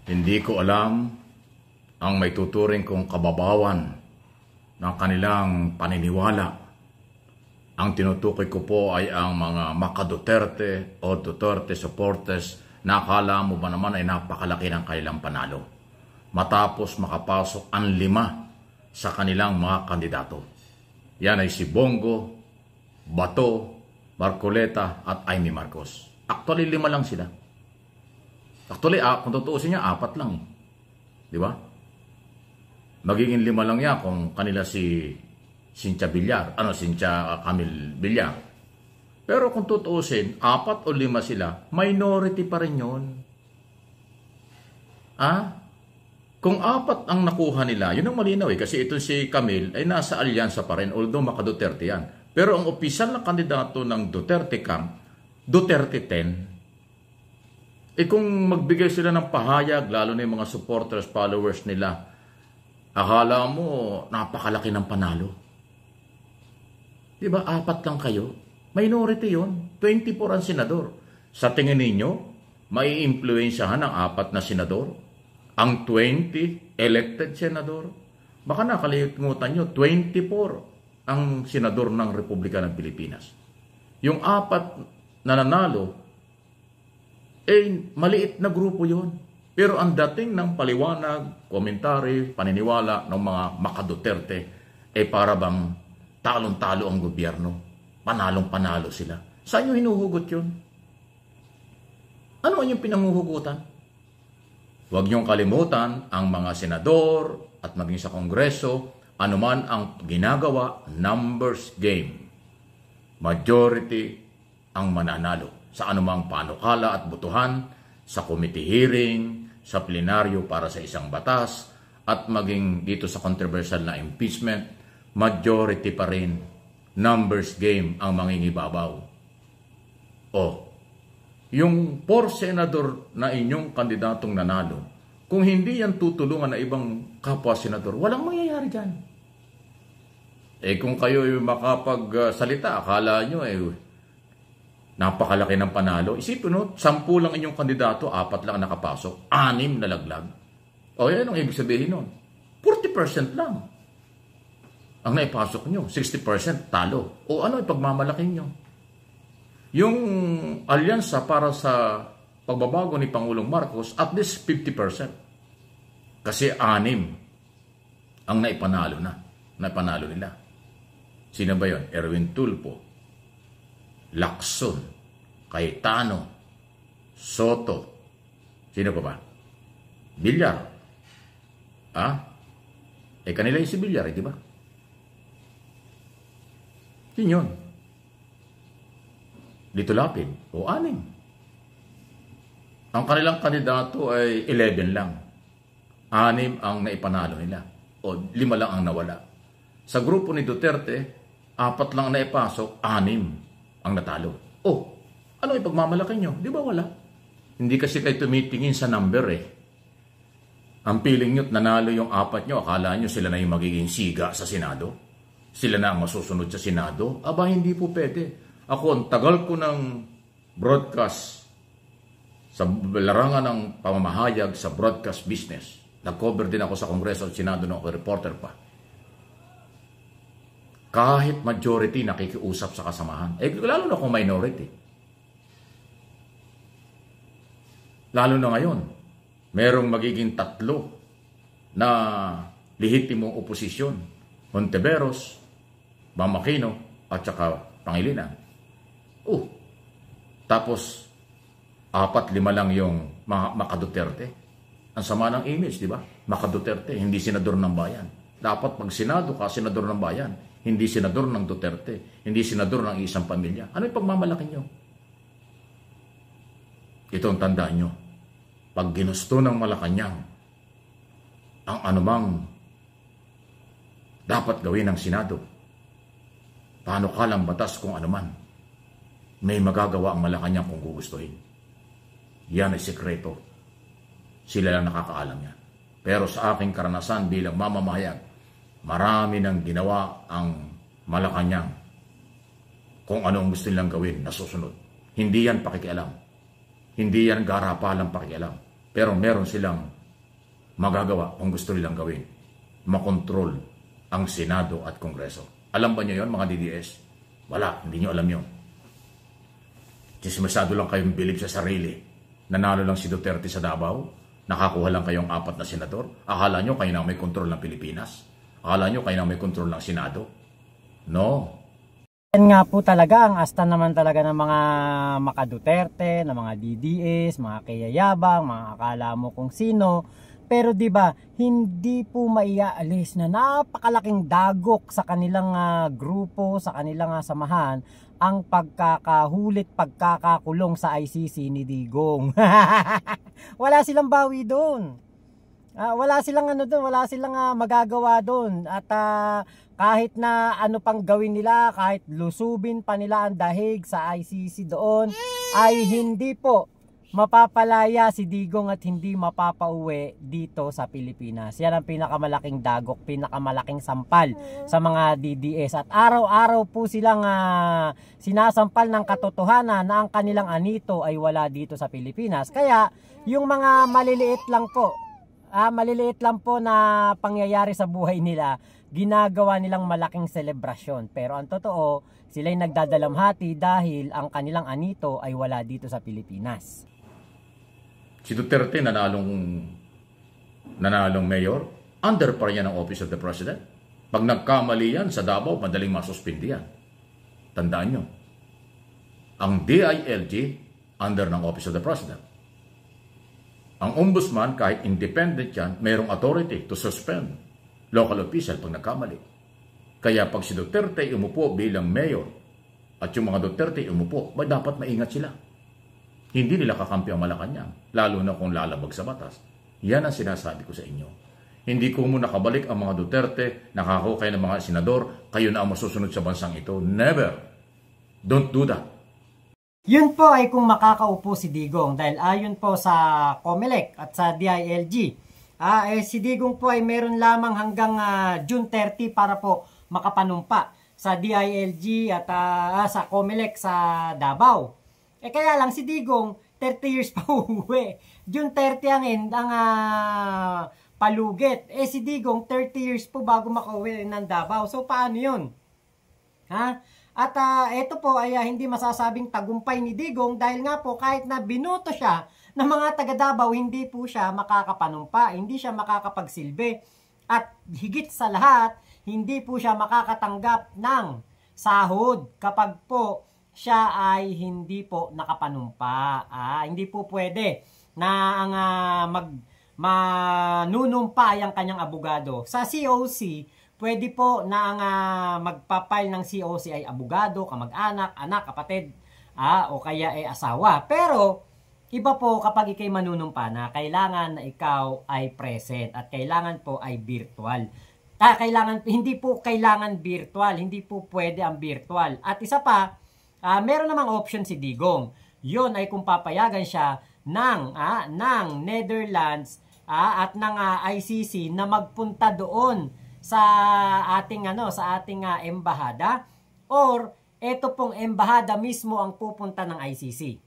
Hindi ko alam ang may tuturing kong kababawan ng kanilang paniniwala. Ang tinutukoy ko po ay ang mga maka-Duterte o Duterte supporters na akala mo ba naman ay napakalaki ng kanilang panalo matapos makapasok ang 5 sa kanilang mga kandidato. Yan ay si Bongo, Bato, Marcoleta at Amy Marcos. Actually, 5 lang sila. Actually, kung tutuusin niya, 4 lang eh. Di ba? Magiging 5 lang yan kung kanila si Cynthia Camille Villar. Pero kung tutuusin, 4 o 5 sila, minority pa rin yun. Kung 4 ang nakuha nila, yun ang malinaw eh. Kasi ito si Camille ay nasa alyansa pa rin, although maka-Duterte yan. Pero ang opisyal na kandidato ng Duterte Camp, Duterte 10. Kung magbigay sila ng pahayag, lalo na yung mga supporters, followers nila, akala mo napakalaki ng panalo. Diba? 4 lang kayo. Minority yun. 24 ang senador. Sa tingin ninyo, may influensyahan ang 4 na senador? Ang 20 elected senador? Baka nakalimutan nyo, 24 ang senador ng Republika ng Pilipinas. Yung 4 na nanalo, maliit na grupo yun. Pero ang dating ng paliwanag, komentary, paniniwala ng mga maka-Duterte, para bang talong-talo ang gobyerno. Panalong-panalo sila. Saan nyo hinuhugot yun? Ano ang yung pinanghuhugutan? Huwag niyong kalimutan ang mga senador at maging sa kongreso, anuman ang ginagawa, numbers game. Majority ang mananalo sa anumang panukala at butuhan, sa committee hearing, sa plenaryo para sa isang batas, at maging dito sa controversial na impeachment, majority pa rin. Numbers game ang mangingibabaw. Yung 4 senador na inyong kandidatong nanalo, kung hindi yan tutulungan na ibang kapwa senador, walang mangyayari dyan. Kung kayo makapagsalita, akala nyo napakalaki ng panalo. Isipin mo, 10 lang inyong kandidato, 4 lang nakapasok, 6 nalaglag. Yan ang ibig sabihin nun. 40% lang ang naipasok nyo. 60% talo. Ano ipagmamalaki nyo? Yung alyansa para sa pagbabago ni Pangulong Marcos, at least 50%. Kasi 6 ang naipanalo nila. Sino ba yun? Erwin Tulfo, Lacson, Cayetano, Soto. Sino pa ba? Villar. Kanila yung si Villar, di ba? Yun yun. Lito Lapid, 6. Ang kanilang kandidato ay 11 lang. 6 ang naipanalo nila. 5 lang ang nawala. Sa grupo ni Duterte, 4 lang naipasok, 6 ang natalo. Ano ipagmamalaki nyo? Di ba wala? Hindi kasi kayo tumitingin sa number Ang piling nyo't nanalo yung 4 nyo, akala nyo sila na yung magiging siga sa Senado? Sila na ang masusunod sa Senado? Hindi po pwede. Ako, ang tagal ko ng broadcast sa larangan ng pamamahayag sa broadcast business. Nag-cover din ako sa Kongreso at Senado nung ako reporter pa. Kahit majority nakikiusap sa kasamahan. Lalo na kung minority. Lalo na ngayon, merong magiging 3 na lehitimong oposisyon. Hontiveros, Bam Aquino, at saka Pangilinan. Tapos 4-5 lang yung maka-Duterte. Ang sama ng image, di ba? Maka-Duterte, hindi senador ng bayan. Dapat pag senado ka, senador ng bayan. Hindi senador ng Duterte. Hindi senador ng isang pamilya. Ano yung pagmamalaki nyo? Ito ang tandaan nyo. Pag ginusto ng Malacanang ang anumang dapat gawin ng Senado, panukalang batas kung anuman, may magagawa ang Malacanang kung gugustuhin. Yan ay sekreto. Sila lang nakakaalam yan. Pero sa aking karanasan bilang mamamahayag, marami nang ginawa ang Malacanang kung ano ang gusto nilang gawin na susunod. Hindi yan pakikialam. Hindi yan garapalang pakikialam. Pero meron silang magagawa kung gusto nilang gawin. Makontrol ang Senado at Kongreso. Alam ba niyo yon, mga DDS? Wala, hindi niyo alam yon. Masyado lang kayong bilib sa sarili. Nanalo lang si Duterte sa Davao, nakakuha lang kayong 4 na senador. Akala nyo kayo na may kontrol ng Pilipinas? Akala nyo kayo na may kontrol ng Senado? No. Yan nga po talaga ang asta naman talaga ng mga maka-Duterte, ng mga DDS, mga kayayabang, mga akala mo kung sino. Pero 'di ba, hindi po maiaalis na napakalaking dagok sa kanilang grupo, sa kanilang samahan ang pagkakahulit, pagkakakulong sa ICC ni Digong. Wala silang bawi doon. Wala silang doon, wala silang magagawa doon. At kahit na ano pang gawin nila, kahit lusubin pa nila ang dahig sa ICC doon, ay hindi po mapapalaya si Digong at hindi mapapauwi dito sa Pilipinas. Yan ang pinakamalaking dagok, pinakamalaking sampal sa mga DDS. At araw-araw po silang sinasampal ng katotohanan na ang kanilang anito ay wala dito sa Pilipinas. Kaya yung mga maliliit lang po na pangyayari sa buhay nila, ginagawa nilang malaking selebrasyon. Pero ang totoo, sila'y nagdadalamhati dahil ang kanilang anito ay wala dito sa Pilipinas. Si Duterte nanalong mayor, under pa rin yan ang Office of the President. Pag nagkamali yan sa Davao, madaling masuspindi yan. Tandaan nyo, ang DILG, under ng Office of the President. Ang ombudsman, kahit independent yan, mayroong authority to suspend local official pag nagkamali. Kaya pag si Duterte umupo bilang mayor at yung mga Duterte umupo, dapat maingat sila. Hindi nila kakampi ang Malacanang, lalo na kung lalabag sa batas. Yan ang sinasabi ko sa inyo. Hindi ko muna nakabalik ang mga Duterte, nakakukay ng mga senador, kayo na ang masusunod sa bansang ito. Never. Don't do that. Yun po ay kung makakaupo si Digong dahil ayon po sa COMELEC at sa DILG. Si Digong po ay meron lamang hanggang June 30 para po makapanumpa sa DILG at sa COMELEC sa Davao. Kaya lang si Digong 30 years pa uuwi. June 30 ang palugit. Si Digong 30 years po bago makauwi ng Davao. So paano yun? At ito po ay hindi masasabing tagumpay ni Digong dahil nga po kahit na binoto siya ng mga taga Davao, hindi po siya makakapanumpa, hindi siya makakapagsilbi. At higit sa lahat, hindi po siya makakatanggap ng sahod kapag po siya ay hindi po nakapanumpa. Hindi po pwede na ang manunumpa ang kanyang abogado. Sa COC, pwede po na ang magpapile ng COC ay abogado, kamag-anak, anak, kapatid, o kaya ay asawa. Pero, iba po kapag ikay manunumpa na kailangan na ikaw ay present at kailangan po ay virtual. Hindi po kailangan virtual, hindi po pwede ang virtual. At isa pa, meron namang option si Digong. Yun ay kung papayagan siya ng Netherlands at ng ICC na magpunta doon sa ating embahada, or eto pong embahada mismo ang pupunta ng ICC.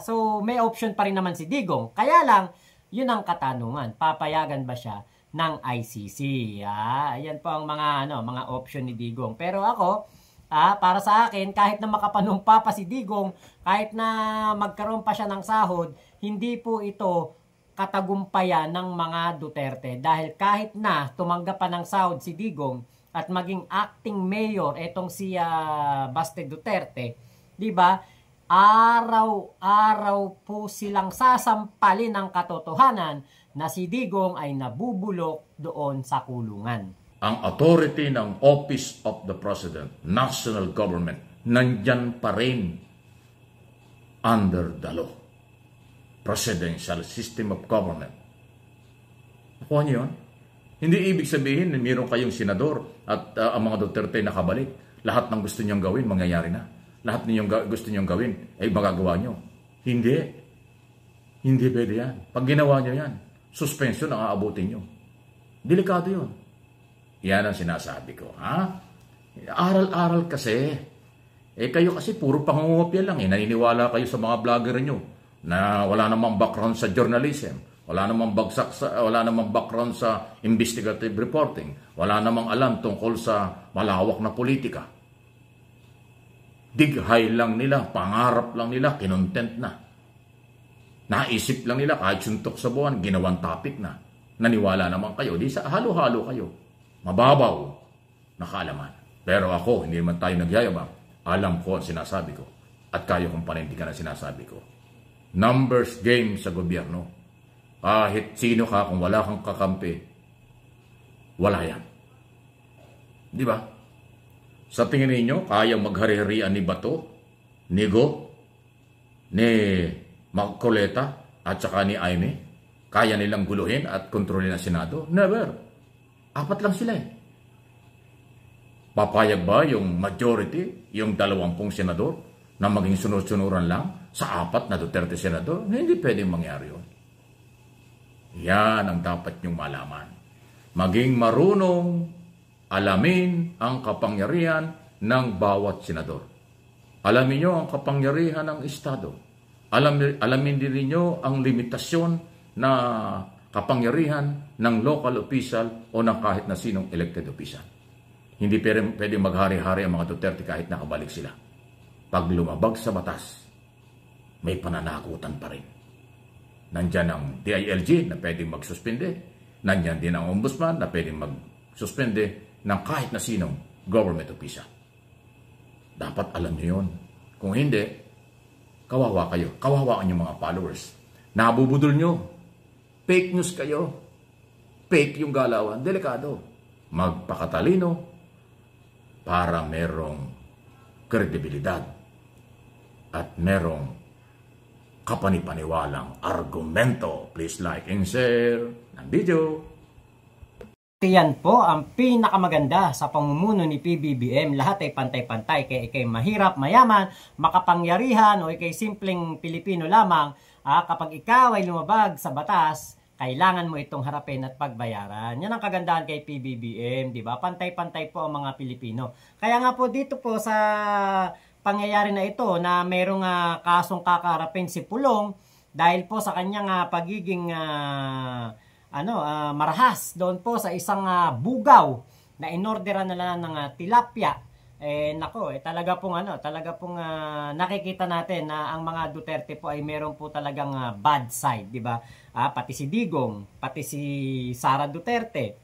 So may option pa rin naman si Digong. Kaya lang, yun ang katanungan. Papayagan ba siya ng ICC? Ayan po ang mga option ni Digong. Pero ako, para sa akin, kahit na makapanumpa pa si Digong, kahit na magkaroon pa siya ng sahod, hindi po ito katagumpayan ng mga Duterte. Dahil kahit na tumanggap pa ng sahod si Digong at maging acting mayor etong si Baste Duterte, di ba? Araw-araw po silang sasampalin ng katotohanan na si Digong ay nabubulok doon sa kulungan. Ang authority ng Office of the President, National Government, nandyan pa rin under the law. Presidential System of Government. Nakuha niyo yun? Hindi ibig sabihin na mayroon kayong senador at ang mga Duterte nakabalik. Lahat ng gusto niyong gawin, mangyayari na. Lahat ng gusto niyong gawin, ay magagawa niyo. Hindi. Hindi pwede yan. Pag ginawa niyo yan, suspension ang aabutin niyo. Delikado yun. Yan ang sinasabi ko. Aral-aral kasi. Kayo kasi puro pangungopia lang. Naniniwala kayo sa mga vlogger nyo. na wala namang background sa journalism, wala namang background sa investigative reporting, wala namang alam tungkol sa malawak na politika. Dighay lang nila, pangarap lang nila, kinontent na. Naisip lang nila kahit suntok sa buwan, ginawang topic na. Naniwala naman kayo, di sa halo-halo kayo. Mababaw na kaalaman. Pero ako, hindi naman tayo nagyayabang. Alam ko ang sinasabi ko. At kayo kung panindigan ang sinasabi ko. Numbers game sa gobyerno. Kahit sino ka, kung wala kang kakampi, wala yan. Di ba? Sa tingin ninyo, kaya maghari-harian ni Bato, ni Go, ni Magcoleta, at saka ni Aimee? Kaya nilang guluhin at kontrolin ang Senado? Never. 4 lang sila eh. Papayag ba yung majority, yung 20 senador, na maging sunod-sunuran lang sa 4 na Duterte senador? Hindi pwedeng mangyari yun. Yan ang dapat nyong malaman. Maging marunong alamin ang kapangyarihan ng bawat senador. Alamin nyo ang kapangyarihan ng Estado. Alamin din ninyo ang limitasyon na kapangyarihan ng local official o ng kahit na sinong elected official. Hindi pwedeng maghari-hari ang mga Duterte kahit nakabalik sila. Pag lumabag sa batas, may pananagutan pa rin. Nandyan ang DILG na pwedeng magsuspende. Nandyan din ang ombudsman na pwedeng magsuspende ng kahit na sinong government official. Dapat alam nyo yun. Kung hindi, kawawa kayo. Kawawa ang inyong mga followers. Nabubudol nyo. Fake news kayo. Fake yung galawan. Delikado. Magpakatalino para merong kredibilidad at merong kapanipaniwalang argumento. Please like and share ng video. Yan po ang pinakamaganda sa pamumuno ni PBBM. Lahat ay pantay-pantay. Kaya ikay mahirap, mayaman, makapangyarihan o ikay simpleng Pilipino lamang. Kapag ikaw ay lumabag sa batas, kailangan mo itong harapin at pagbayaran. Yan ang kagandahan kay PBBM, di ba? Pantay-pantay po ang mga Pilipino. Kaya nga po dito po sa pangyayari na ito na merong kasong kakaharapin si Pulong dahil po sa kanyang pagiging marahas doon po sa isang bugaw na inorderan nila ng tilapia. Talaga pong nakikita natin na ang mga Duterte po ay meron po talagang bad side, di ba? Pati si Digong, pati si Sara Duterte.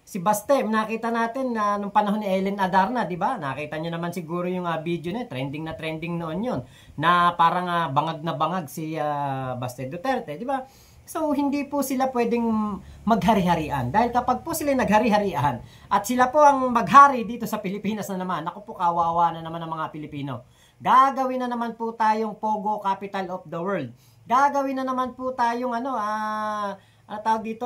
Si Bastem, nakita natin na nung panahon ni Ellen Adarna, di ba? Nakita nyo naman siguro yung video na trending noon yun. Na parang bangag na bangag si Bastem Duterte, di ba? So, hindi po sila pwedeng maghari-harian. Dahil kapag po sila naghari-harian at sila po ang maghari dito sa Pilipinas na naman, naku po, kawawa na naman ang mga Pilipino. Gagawin na naman po tayong Pogo capital of the world. Gagawin na naman po tayong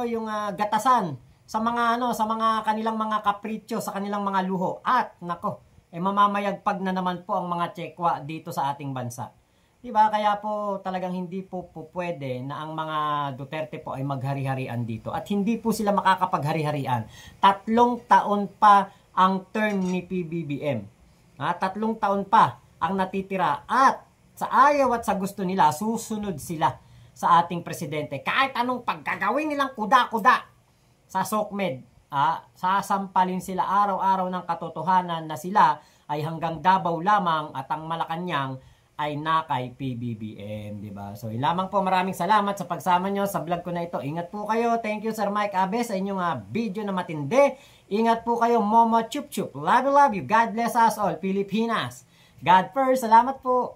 yung gatasan sa mga kanilang mga kapritsyo, sa kanilang mga luho. At nako, mamamayagpag na naman po ang mga tsekwa dito sa ating bansa. Diba? Kaya po talagang hindi po pwede na ang mga Duterte po ay maghari-harian dito. At hindi po sila makakapaghari-harian. 3 taon pa ang term ni PBBM. 3 taon pa ang natitira. At sa ayaw at sa gusto nila, susunod sila sa ating presidente. Kahit anong paggagawin nilang kuda-kuda sa SOCMED, sasampalin sila araw-araw ng katotohanan na sila ay hanggang Davao lamang at ang Malacanang ay na kay PBBM, di ba? So, lamang po, maraming salamat sa pagsama nyo sa vlog ko na ito. Ingat po kayo. Thank you, Sir Mike Abe, sa inyong video na matindi. Ingat po kayo, Momo Chup Chup. Love you, love you. God bless us all, Pilipinas. God first. Salamat po.